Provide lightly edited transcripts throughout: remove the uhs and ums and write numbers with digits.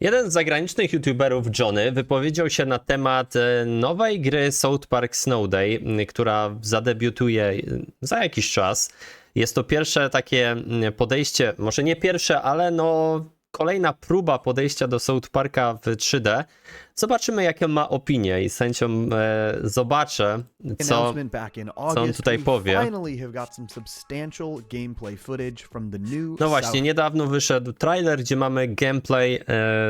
Jeden z zagranicznych youtuberów, Johnny, wypowiedział się na temat nowej gry South Park Snow Day, która zadebiutuje za jakiś czas. Jest to pierwsze takie podejście, może nie pierwsze, ale no kolejna próba podejścia do South Parka w 3D. Zobaczymy, jakie ma opinię i z chęcią zobaczę, co on tutaj powie. No właśnie, niedawno wyszedł trailer, gdzie mamy gameplay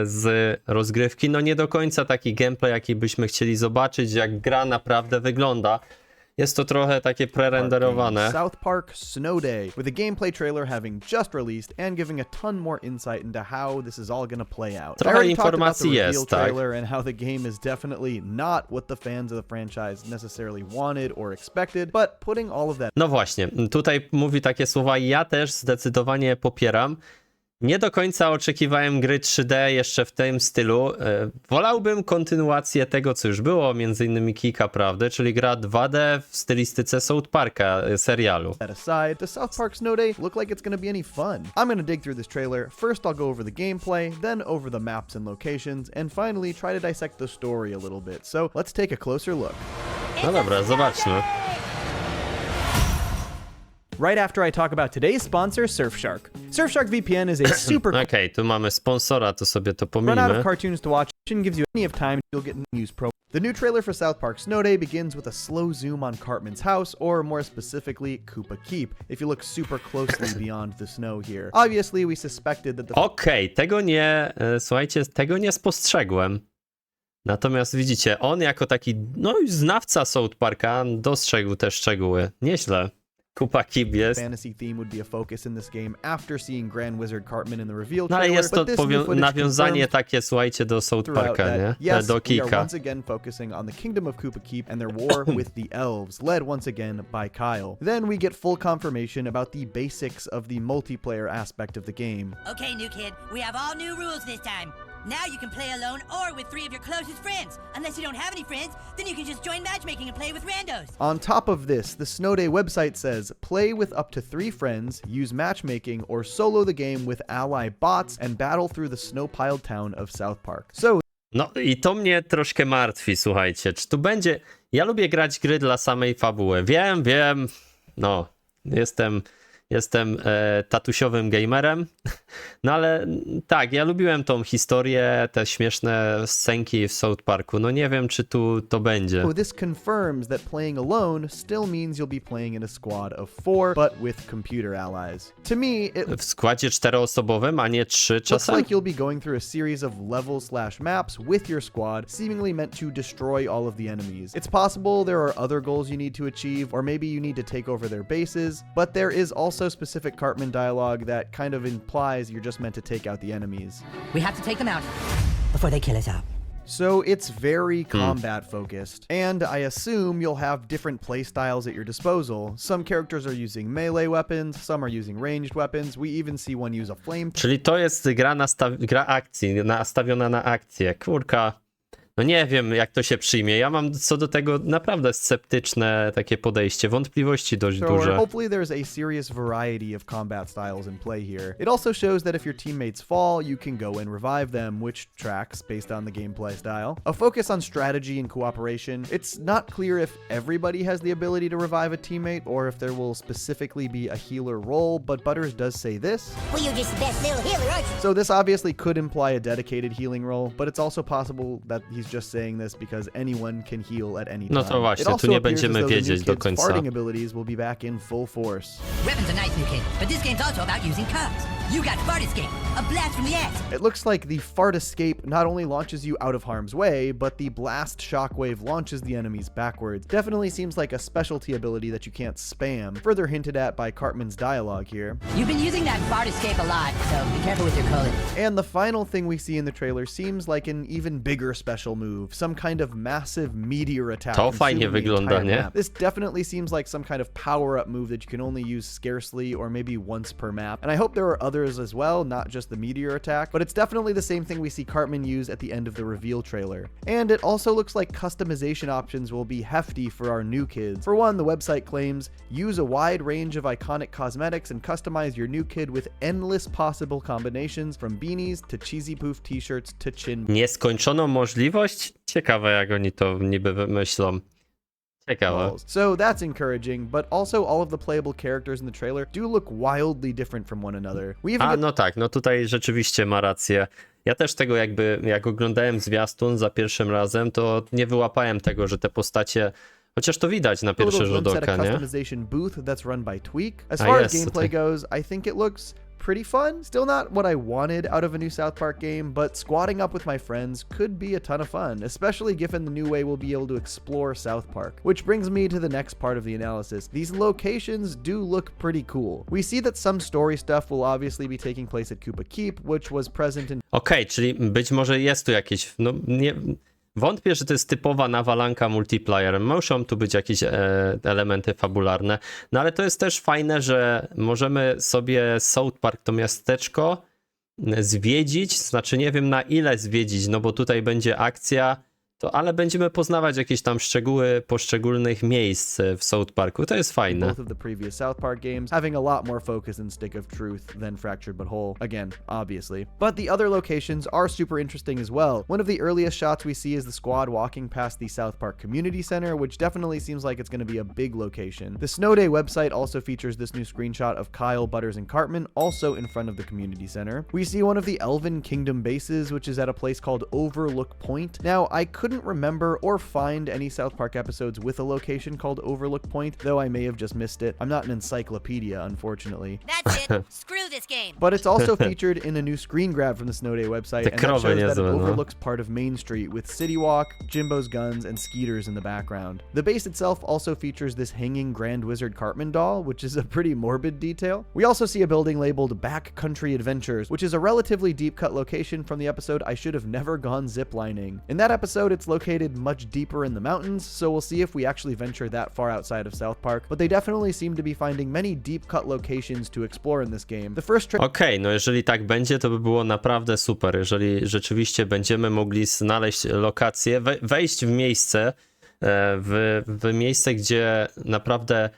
z rozgrywki. No nie do końca taki gameplay, jaki byśmy chcieli zobaczyć, jak gra naprawdę wygląda. Jest to trochę takie prerenderowane. South Park Snow Day, with a gameplay trailer having just released and giving a ton more insight into how this is all gonna play out. Trochę informacji jest, tak. Trailer and how the game is definitely not what the fans of the franchise necessarily wanted or expected, but putting all of that. No właśnie, tutaj mówi takie słowa, ja też zdecydowanie popieram. Nie do końca oczekiwałem gry 3D jeszcze w tym stylu. Wolałbym kontynuację tego, co już było, między innymi Kika Prawdy, czyli gra 2D w stylistyce South Parka serialu. That aside, does South Park Snow Day look like it's gonna be any fun? I'm gonna dig through this trailer. First I'll go over the gameplay, then over the maps and locations, and finally try to dissect the story a little bit. So let's take a closer look. No dobra, zobaczmy. Right after I talk about today's sponsor, Surfshark. Surfshark VPN is a super Okej, tu mamy sponsora, to sobie to run out of pomijmy. cartoons to watch and gives you plenty of time. You'll get news pro. The new trailer for South Park Snow Day begins with a slow zoom on Cartman's house, or more specifically, Koopa Keep, if you look super closely beyond the snow here. Obviously, we suspected that the Okej, tego nie, słuchajcie, tego nie spostrzegłem. Natomiast widzicie, on jako taki, no już znawca South Parka dostrzegł te szczegóły. Nieźle. Kupa Kip jest. fantasy theme would be a focus in this game after seeing Grand Wizard Cartman in the reveal No ale trailer, jest to but this new footage nawiązanie confirms takie, słuchajcie, do South throughout Parka, that, nie? yes, Do we are Kika. once again focusing on the kingdom of Koopa Keep and their war with the elves, led once again by Kyle. Then we get full confirmation about the basics of the multiplayer aspect of the game. Okay, new kid, we have all new rules this time. Now you can play alone or with 3 of your closest friends. Unless you don't have any friends, then you can just join matchmaking and play with randos. On top of this, the Snow Day website says, play with up to 3 friends, use matchmaking, or solo the game with ally bots and battle through the snow-piled town of South Park. So No i to mnie troszkę martwi, słuchajcie. Czy tu będzie... Ja lubię grać gry dla samej fabuły. Wiem. No, jestem tatusiowym gamerem. No ale tak, ja lubiłem tą historię, te śmieszne scenki w South Parku. No nie wiem, czy tu to będzie. this confirms that playing alone still means you'll be playing in a squad of 4, but with computer allies. To me, it W składzie 4-osobowym, a nie 3 looks czasem? like you'll be going through a series of levels/maps with your squad, seemingly meant to destroy all of the enemies. It's possible there are other goals you need to achieve, or maybe you need to take over their bases, but there is also specific Cartman dialogue that kind of implies you're just meant to take out the enemies. We have to take them out before they kill us out. So it's very combat focused, and I assume you'll have different playstyles at your disposal. Some characters are using melee weapons, some are using ranged weapons. We even see one use a flame. Czyli to jest gra akcji, nastawiona na akcję. Kurka, no nie wiem, jak to się przyjmie. Ja mam co do tego naprawdę sceptyczne takie podejście, wątpliwości dość duże. Hopefully there's a serious variety of combat styles in play here. It also shows that if your teammates fall, you can go and revive them, which tracks based on the gameplay style. A focus on strategy and cooperation. It's not clear if everybody has the ability to revive a teammate or if there will specifically be a healer role, but Butters does say this. Well, you're just the best little healer, aren't you? So this obviously could imply a dedicated healing role, but it's also possible that he's just saying this because anyone can heal at any time. No to właśnie, It also tu nie appears będziemy as though the new wiedzieć do kid's końca. farting abilities will be back in full force. Weapons are nice, new kid, but this game's also about using cubs. You got Fart Escape, a blast from the ass. It looks like the fart escape not only launches you out of harm's way, but the blast shockwave launches the enemies backwards. Definitely seems like a specialty ability that you can't spam, further hinted at by Cartman's dialogue here. You've been using that Fart Escape a lot, so be careful with your code. And the final thing we see in the trailer seems like an even bigger special move, some kind of massive meteor attack. To fajnie consuming the wygląda, entire nie? map. This definitely seems like some kind of power-up move that you can only use scarcely or maybe once per map. And I hope there are others as well, not just the meteor attack, but it's definitely the same thing we see Cartman use at the end of the reveal trailer. And it also looks like customization options will be hefty for our new kids. For one, the website claims, use a wide range of iconic cosmetics and customize your new kid with endless possible combinations, from beanies to cheesy poof t-shirts to chin. Nieskończoną możliwość? Ciekawe, jak oni to niby wymyślą. Ciekawe. balls. So that's encouraging, but also all of the playable characters in the trailer do look wildly different from one another. We even A, get no tak, no tutaj rzeczywiście ma rację. Ja też tego jakby, jak oglądałem zwiastun za pierwszym razem, to nie wyłapałem tego, że te postacie, chociaż to widać na a little pierwszy rzut glimpse at oka, a nie? customization booth that's run by Tweak. As Ah, far yes, as gameplay tutaj. goes, I think it looks pretty fun. Still not what I wanted out of a new South Park game, but squatting up with my friends could be a ton of fun, especially given the new way we'll be able to explore South Park. Which brings me to the next part of the analysis. These locations do look pretty cool. We see that some story stuff will obviously be taking place at Koopa Keep, which was present in Okej, czyli być może jest tu jakieś, no nie, wątpię, że to jest typowa nawalanka multiplayer. Muszą tu być jakieś elementy fabularne, no ale to jest też fajne, że możemy sobie South Park, to miasteczko, zwiedzić, znaczy nie wiem na ile zwiedzić, no bo tutaj będzie akcja, to ale będziemy poznawać jakieś tam szczegóły poszczególnych miejsc w South Parku, to jest fajne. both of the previous South Park games, having a lot more focus and Stick of Truth than Fractured But Whole, again, obviously. But the other locations are super interesting as well. One of the earliest shots we see is the squad walking past the South Park Community Center, which definitely seems like it's going to be a big location. The Snow Day website also features this new screenshot of Kyle, Butters, and Cartman, also in front of the Community Center. We see one of the Elven Kingdom bases, which is at a place called Overlook Point. Now, I couldn't remember or find any South Park episodes with a location called Overlook Point, though I may have just missed it. I'm not an encyclopedia, unfortunately. That's it. Screw this game. But it's also featured in a new screen grab from the Snow Day website, Te and that krowy shows that it niezłe, no. overlooks part of Main Street with City Walk, Jimbo's guns, and Skeeters in the background. The base itself also features this hanging Grand Wizard Cartman doll, which is a pretty morbid detail. We also see a building labeled Backcountry Adventures, which is a relatively deep cut location from the episode I Should Have Never Gone Ziplining. In that episode, it's located much deeper in the mountains, so we'll see if we actually venture that far outside of South Park, but they definitely seem to be finding many deep cut locations to explore in this game. The first Okej, no jeżeli tak będzie, to by było naprawdę super, jeżeli rzeczywiście będziemy mogli znaleźć lokację, wejść w miejsce, w miejsce, gdzie naprawdę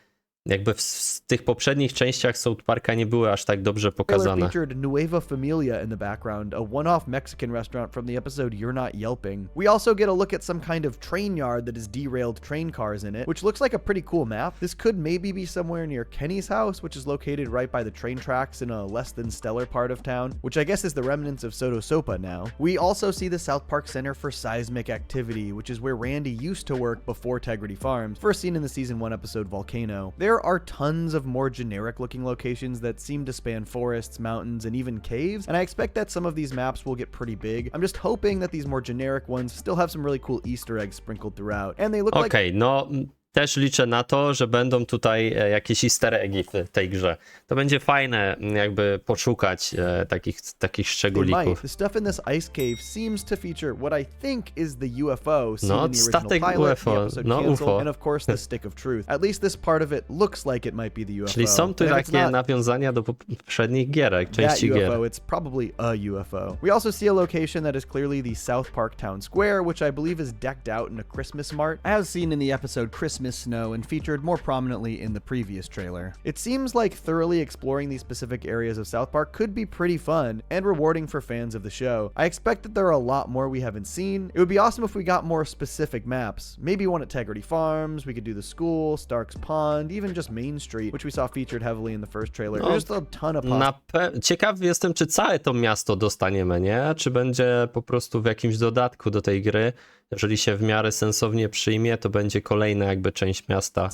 jakby w tych poprzednich częściach South Parka nie były aż tak dobrze trailer pokazane. featured Nueva Familia in the background, a one-off Mexican restaurant from the episode You're Not Yelping. We also get a look at some kind of train yard that has derailed train cars in it, which looks like a pretty cool map. This could maybe be somewhere near Kenny's house, which is located right by the train tracks in a less than stellar part of town, which I guess is the remnants of Soto Sopa now. We also see the South Park Center for Seismic Activity, which is where Randy used to work before Tegrity Farms, first seen in the season 1 episode Volcano. There are tons of more generic looking locations that seem to span forests, mountains, and even caves, and I expect that some of these maps will get pretty big. I'm just hoping that these more generic ones still have some really cool Easter eggs sprinkled throughout, and they look like Okej, no też liczę na to, że będą tutaj jakieś easter eggi w tej grze. To będzie fajne jakby poszukać takich they might. szczególików. The stuff in this ice cave seems to feature what I think is the UFO seen No, in the original statek pilot, UFO, the episode no, canceled, UFO. and of course the Stick of Truth. At least this part of it looks like it might be the UFO. Czyli są tu And if it's takie not nawiązania do poprzednich gierek, that części gier. UFO, it's probably a UFO. We also see a location that is clearly the South Park Town Square, which I believe is decked out in a Christmas mart, as seen in the episode Christmas Snow and featured more prominently in the previous trailer. It seems like thoroughly exploring these specific areas of South Park could be pretty fun and rewarding for fans of the show. I expect that there are a lot more we haven't seen. It would be awesome if we got more specific maps. Maybe one at Tegrity Farms, we could do the school, Stark's Pond, even just Main Street, which we saw featured heavily in the first trailer. No, There's just a ton of possibilities. Ciekaw jestem, czy całe to miasto dostaniemy, nie? Czy będzie po prostu w jakimś dodatku do tej gry. Jeżeli się w miarę sensownie przyjmie, to będzie kolejna jakby część miasta.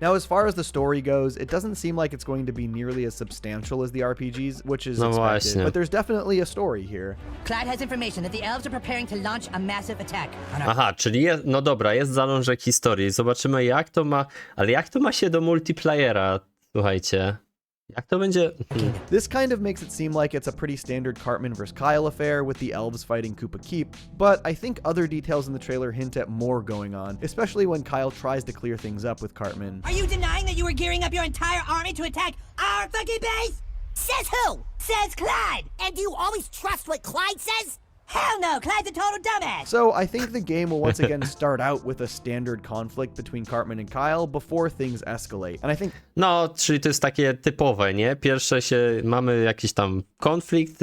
Now, as far as the story goes, it doesn't seem like it's going to be nearly as substantial as the RPGs, which is No expected, właśnie. but there's definitely a story here. Clyde has information that the elves are preparing to launch a massive attack on our... Aha, czyli no dobra, jest zalążek historii. Zobaczymy jak to ma, ale jak to ma się do multiplayera, słuchajcie. Jak to będzie? This kind of makes it seem like it's a pretty standard Cartman vs. Kyle affair with the elves fighting Koopa Keep, but I think other details in the trailer hint at more going on, especially when Kyle tries to clear things up with Cartman. Are you denying that you were gearing up your entire army to attack our fucking base? Says who? Says Clyde. And do you always trust what Clyde says? Hell no, Clyde's a total dumbass. So I think the game will once again start out with a standard conflict between Cartman and Kyle before things escalate. And I think No, czyli to jest takie typowe, nie? Pierwsze mamy jakiś tam konflikt,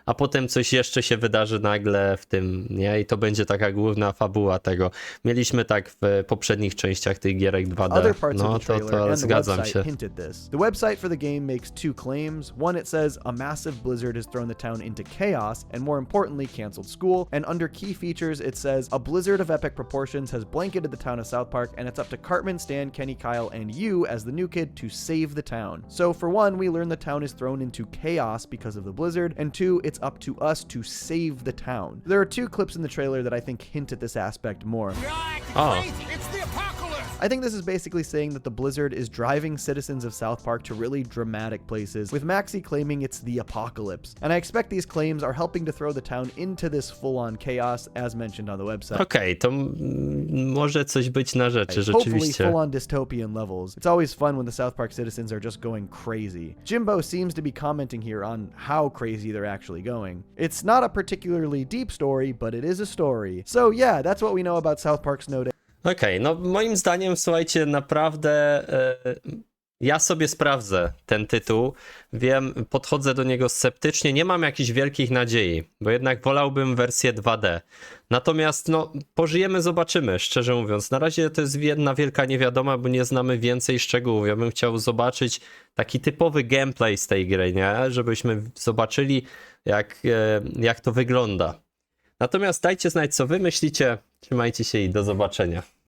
a potem coś jeszcze się wydarzy nagle w tym, nie? I to będzie taka główna fabuła tego. Mieliśmy tak w poprzednich częściach tych gierek 2D. other parts No of the trailer to and the zgadzam website się. hinted this. The website for the game makes two claims. One, it says a massive blizzard has thrown the town into chaos, and more importantly, canceled school. And under key features, it says a blizzard of epic proportions has blanketed the town of South Park, and it's up to Cartman, Stan, Kenny, Kyle, and you as the new kid to save the town. So for one, we learn the town is thrown into chaos because of the blizzard, and two, it's up to us to save the town. There are two clips in the trailer that I think hint at this aspect more. O, It's the apocalypse! I think this is basically saying that the blizzard is driving citizens of South Park to really dramatic places, with Maxie claiming it's the apocalypse. And I expect these claims are helping to throw the town into this full-on chaos, as mentioned on the website. okej, to może coś być na rzeczy, Hopefully rzeczywiście. full-on dystopian levels. It's always fun when the South Park citizens are just going crazy. Jimbo seems to be commenting here on how crazy they're actually going. It's not a particularly deep story, but it is a story. So yeah, that's what we know about South Park Snow Day. Okej, no moim zdaniem, słuchajcie, naprawdę ja sobie sprawdzę ten tytuł. Wiem, podchodzę do niego sceptycznie, nie mam jakichś wielkich nadziei, bo jednak wolałbym wersję 2D. Natomiast no, pożyjemy, zobaczymy, szczerze mówiąc. Na razie to jest jedna wielka niewiadoma, bo nie znamy więcej szczegółów. Ja bym chciał zobaczyć taki typowy gameplay z tej gry, nie? Żebyśmy zobaczyli, jak to wygląda. Natomiast dajcie znać, co wy myślicie. Trzymajcie się i do zobaczenia.